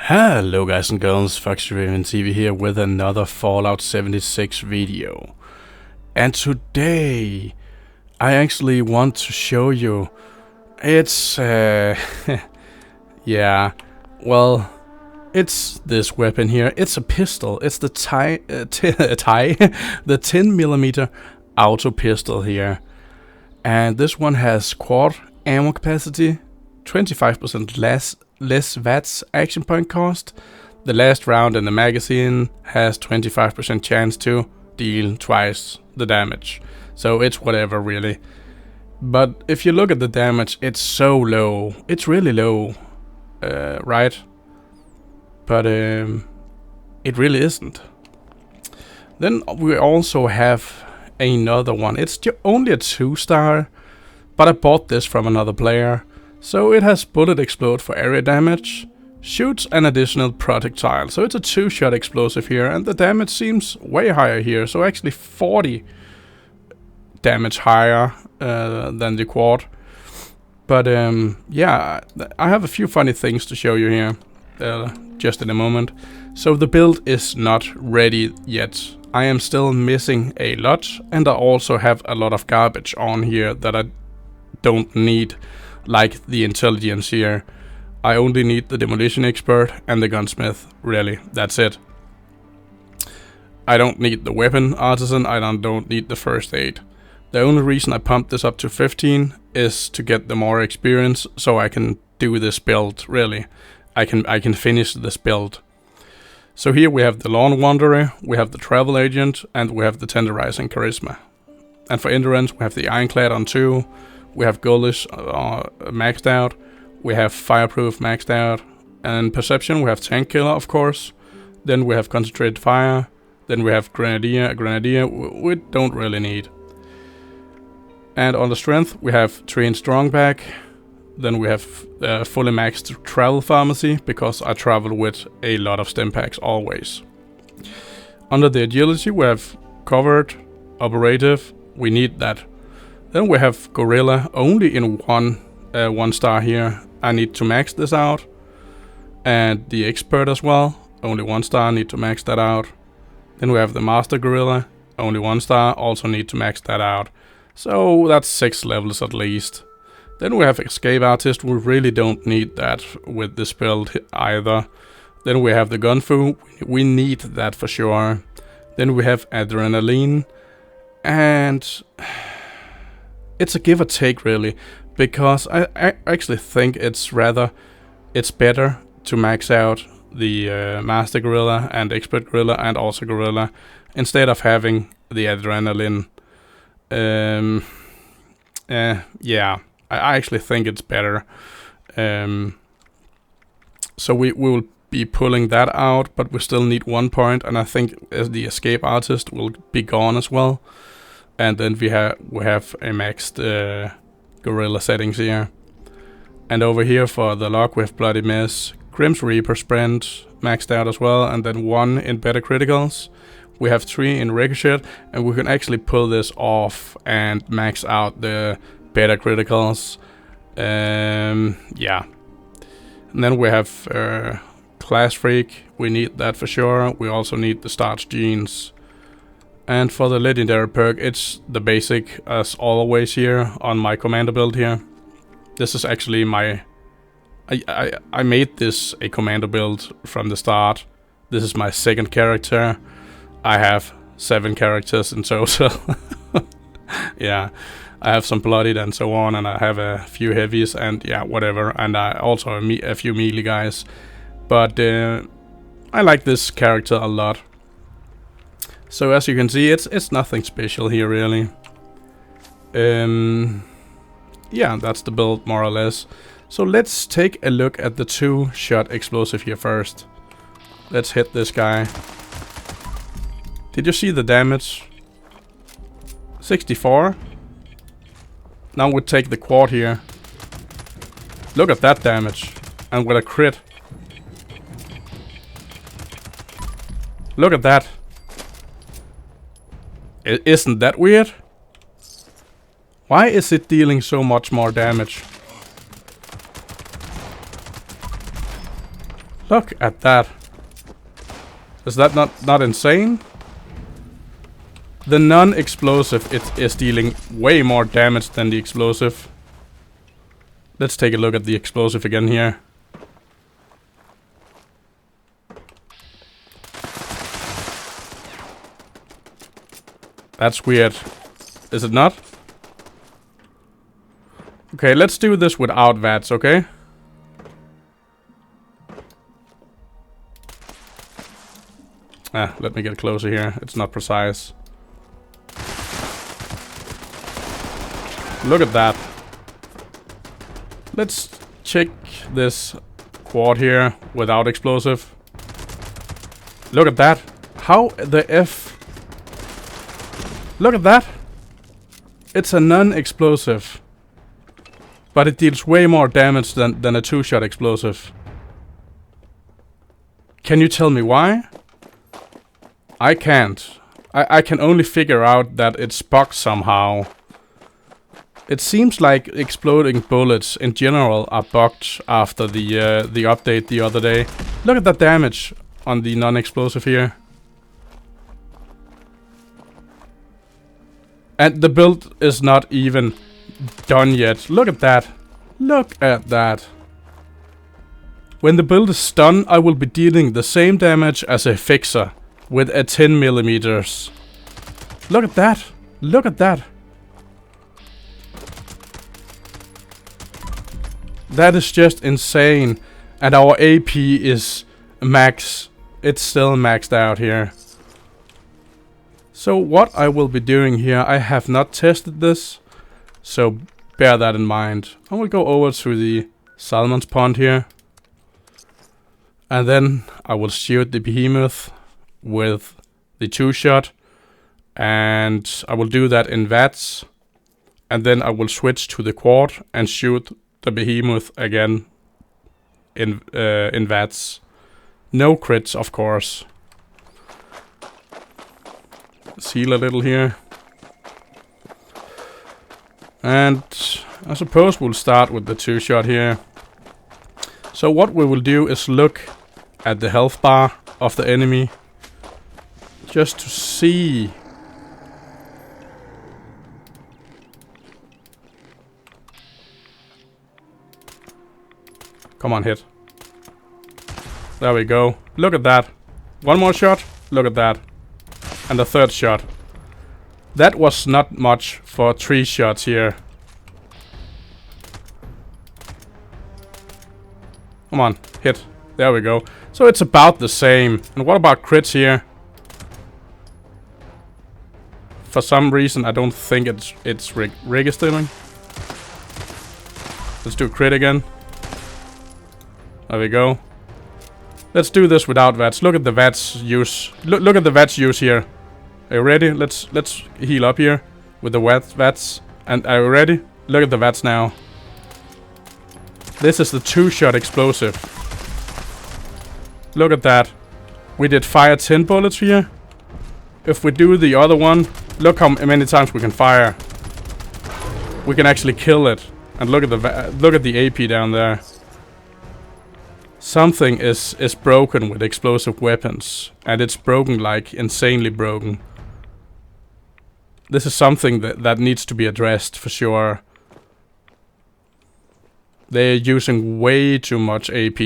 Hello guys and girls, FoxyRaven-TV here with another Fallout 76 video. And today I actually want to show you, it's yeah, well, it's this weapon here. It's a pistol. It's the the 10mm auto pistol here. And this one has quad ammo capacity, 25% less VATS action point cost. The last round in the magazine has 25% chance to deal twice the damage. So it's whatever really. But if you look at the damage, it's so low. It's really low, right? But it really isn't. Then we also have another one. It's only a 2-star, but I bought this from another player. So it has bullet explode for area damage, shoots an additional projectile. So it's a 2-shot explosive here, and the damage seems way higher here. So actually 40 damage higher than the quad. But yeah, I have a few funny things to show you here just in a moment. So the build is not ready yet. I am still missing a lot, and I also have a lot of garbage on here that I don't need. Like the intelligence here. I only need the demolition expert and the gunsmith, really, that's it. I don't need the weapon artisan, I don't need the first aid. The only reason I pumped this up to 15 is to get the more experience, so I can do this build, really. I can finish this build. So here we have the Lawn Wanderer, we have the Travel Agent, and we have the Tenderizing Charisma. And for endurance we have the Ironclad on 2. We have Gauss maxed out, we have Fireproof maxed out, and Perception we have Tank Killer, of course. Then we have Concentrated Fire, then we have Grenadier, we don't really need. And on the Strength we have Train Strong back, then we have fully maxed Travel Pharmacy, because I travel with a lot of stim packs always. Under the Agility we have Covered, Operative, we need that. Then we have Gorilla only in one star here. I need to max this out. And the Expert as well, only 1 star, I need to max that out. Then we have the Master Gorilla, only 1 star, also need to max that out. So that's 6 levels at least. Then we have Escape Artist, we really don't need that with this build either. Then we have the Gunfu, we need that for sure. Then we have Adrenaline, and it's a give or take really, because I actually think it's better to max out the Master Gorilla and Expert Gorilla and also Gorilla instead of having the Adrenaline. Yeah, I actually think it's better. So we will be pulling that out, but we still need 1 point, and I think the Escape Artist will be gone as well. And then we have a maxed Gorilla settings here. And over here for the lock we have Bloody Mess, Grim's Reaper Sprint maxed out as well, and then 1 in better criticals. We have 3 in Ricochet, and we can actually pull this off and max out the better criticals. Yeah. And then we have Class Freak, we need that for sure. We also need the Starch Genes. And for the legendary perk, it's the basic as always here on my commander build here. This is actually my... I made this a commander build from the start. This is my 2nd character. I have 7 characters in total. Yeah, I have some bloodied and so on, and I have a few heavies and yeah, whatever. And I also have a few melee guys. But I like this character a lot. So as you can see, it's nothing special here really. Yeah, that's the build more or less. So let's take a look at the 2-shot explosive here first. Let's hit this guy. Did you see the damage? 64. Now we take the quad here. Look at that damage. And with a crit. Look at that. Isn't that weird? Why is it dealing so much more damage? Look at that. Is that not insane? The non-explosive is dealing way more damage than the explosive. Let's take a look at the explosive again here. That's weird. Is it not? Okay, let's do this without VATS, okay? Let me get closer here. It's not precise. Look at that. Let's check this quad here without explosive. Look at that. How the F? Look at that. It's a non-explosive. But it deals way more damage than a two-shot explosive. Can you tell me why? I can't. I can only figure out that it's bugged somehow. It seems like exploding bullets in general are bugged after the update the other day. Look at that damage on the non-explosive here. And the build is not even done yet. Look at that. Look at that. When the build is done, I will be dealing the same damage as a fixer with a 10mm. Look at that. Look at that. That is just insane. And our AP is max. It's still maxed out here. So what I will be doing here, I have not tested this. So bear that in mind. I will go over to the Salmon's Pond here. And then I will shoot the behemoth with the two-shot. And I will do that in VATS. And then I will switch to the quad and shoot the behemoth again in VATS. No crits, of course. Seal a little here. And I suppose we'll start with the two-shot here. So what we will do is look at the health bar of the enemy. Just to see. Come on, hit. There we go. Look at that. One more shot. Look at that. And the third shot. That was not much for 3 shots here. Come on, hit. There we go. So it's about the same. And what about crits here? For some reason, I don't think it's registering. Let's do crit again. There we go. Let's do this without VATS. Look at the VATS use. Look at the VATS use here. Are you ready? Let's heal up here with the VATS. And are you ready? Look at the VATS now. This is the two-shot explosive. Look at that. We did fire 10 bullets here. If we do the other one, look how many times we can fire. We can actually kill it. And look at the AP down there. Something is broken with explosive weapons. And it's broken like insanely broken. This is something that needs to be addressed for sure. They're using way too much AP.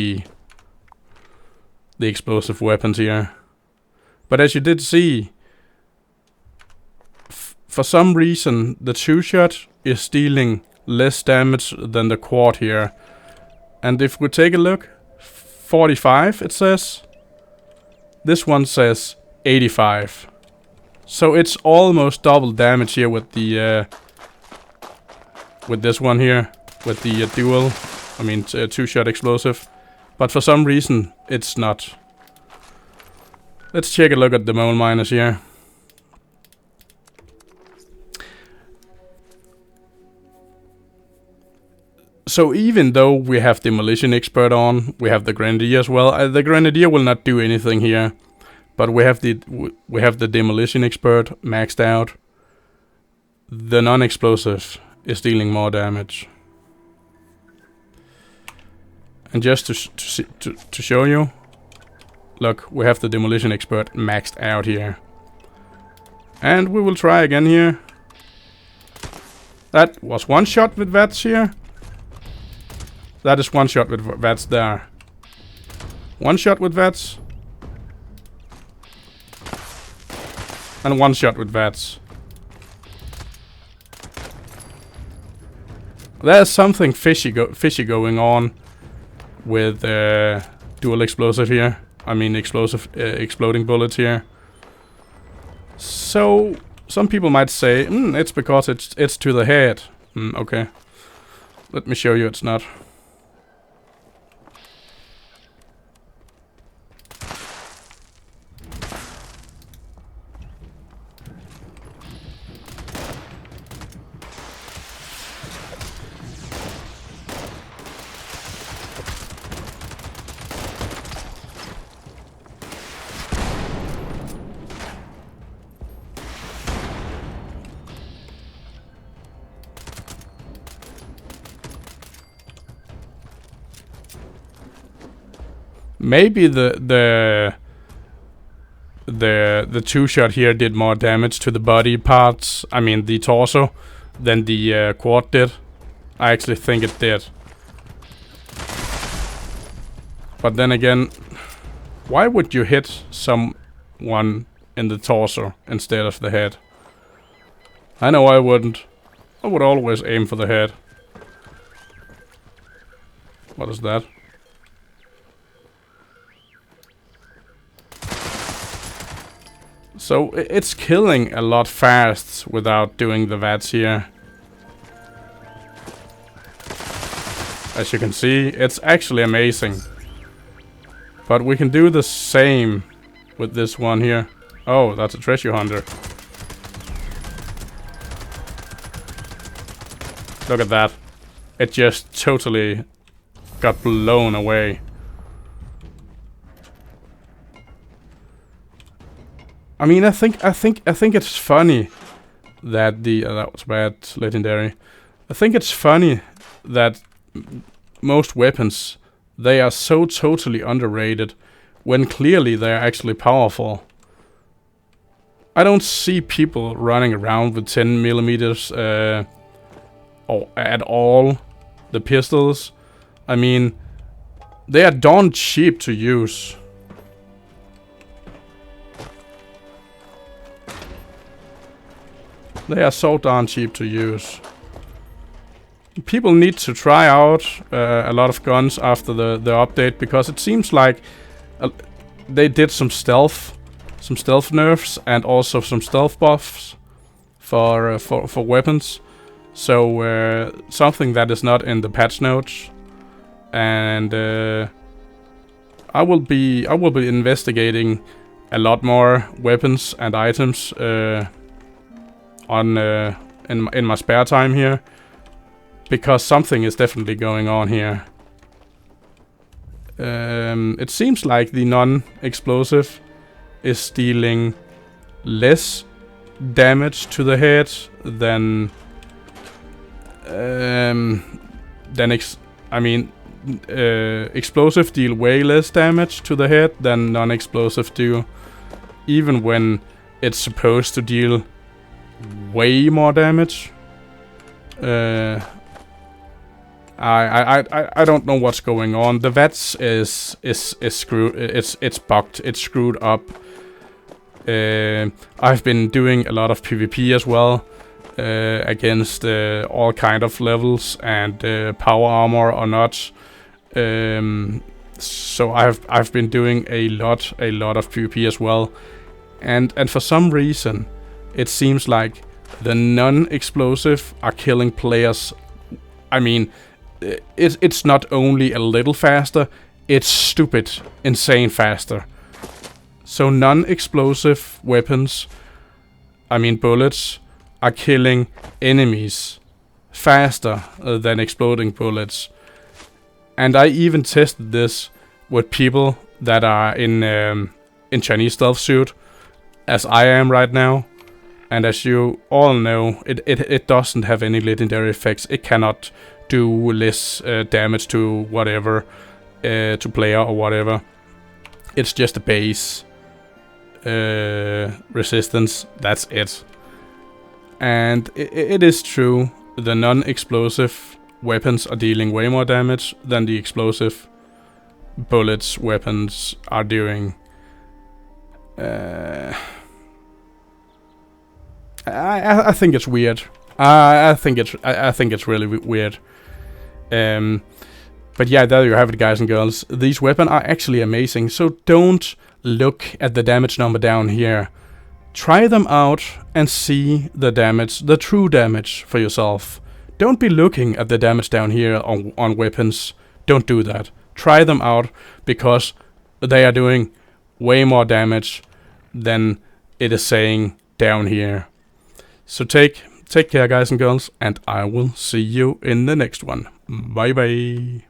The explosive weapons here. But as you did see, for some reason the two-shot is dealing less damage than the quad here. And if we take a look, 45 it says. This one says 85. So it's almost double damage here with the with this one here, with the dual, I mean two-shot explosive. But for some reason it's not. Let's take a look at the mole miners here. So even though we have Demolition Expert on, we have the Grenadier as well. The Grenadier will not do anything here. But we have the Demolition Expert maxed out. The non-explosive is dealing more damage. And just to show you, Look, we have the demolition expert maxed out here. And we will try again here. That was one shot with VATS here. That is one shot with VATS there. One shot with VATS. And one shot with VATS. There's something fishy going on with dual explosive here. I mean exploding bullets here. So some people might say, it's because it's to the head. Okay. Let me show you it's not. Maybe the two-shot here did more damage to the body parts, I mean the torso, than the quad did. I actually think it did. But then again, why would you hit someone in the torso instead of the head? I know I wouldn't. I would always aim for the head. What is that? So it's killing a lot fast without doing the VATS here. As you can see, it's actually amazing. But we can do the same with this one here. Oh, that's a treasure hunter. Look at that. It just totally got blown away. I mean, I think it's funny that that was bad, legendary. I think it's funny that most weapons, they are so totally underrated when clearly they're actually powerful. I don't see people running around with 10 millimeters or at all. The pistols, I mean, they are darn cheap to use. They are so darn cheap to use. People need to try out a lot of guns after the update, because it seems like they did some stealth nerfs and also some stealth buffs for weapons. So something that is not in the patch notes, and I will be investigating a lot more weapons and items in my spare time here, because something is definitely going on here. It seems like the non-explosive is dealing less damage to the head than explosive deal way less damage to the head than non-explosive do, even when it's supposed to deal way more damage. I don't know what's going on. The VATS is screwed. It's bugged. It's screwed up. I've been doing a lot of PvP as well, against all kind of levels and power armor or not. So I've been doing a lot of PvP as well, and for some reason it seems like the non-explosive are killing players. I mean, it's not only a little faster, it's stupid, insane faster. So non-explosive weapons, I mean bullets, are killing enemies faster than exploding bullets. And I even tested this with people that are in Chinese stealth suit, as I am right now. And as you all know, it doesn't have any legendary effects. It cannot do less damage to whatever, to player or whatever. it's just a base resistance. That's it. And it is true, the non-explosive weapons are dealing way more damage than the explosive bullets weapons are doing. I think it's weird. I think it's really weird. But yeah, there you have it, guys and girls. These weapons are actually amazing. So don't look at the damage number down here. Try them out and see the damage, the true damage for yourself. Don't be looking at the damage down here on weapons. Don't do that. Try them out, because they are doing way more damage than it is saying down here. So take care, guys and girls, and I will see you in the next one. Bye bye.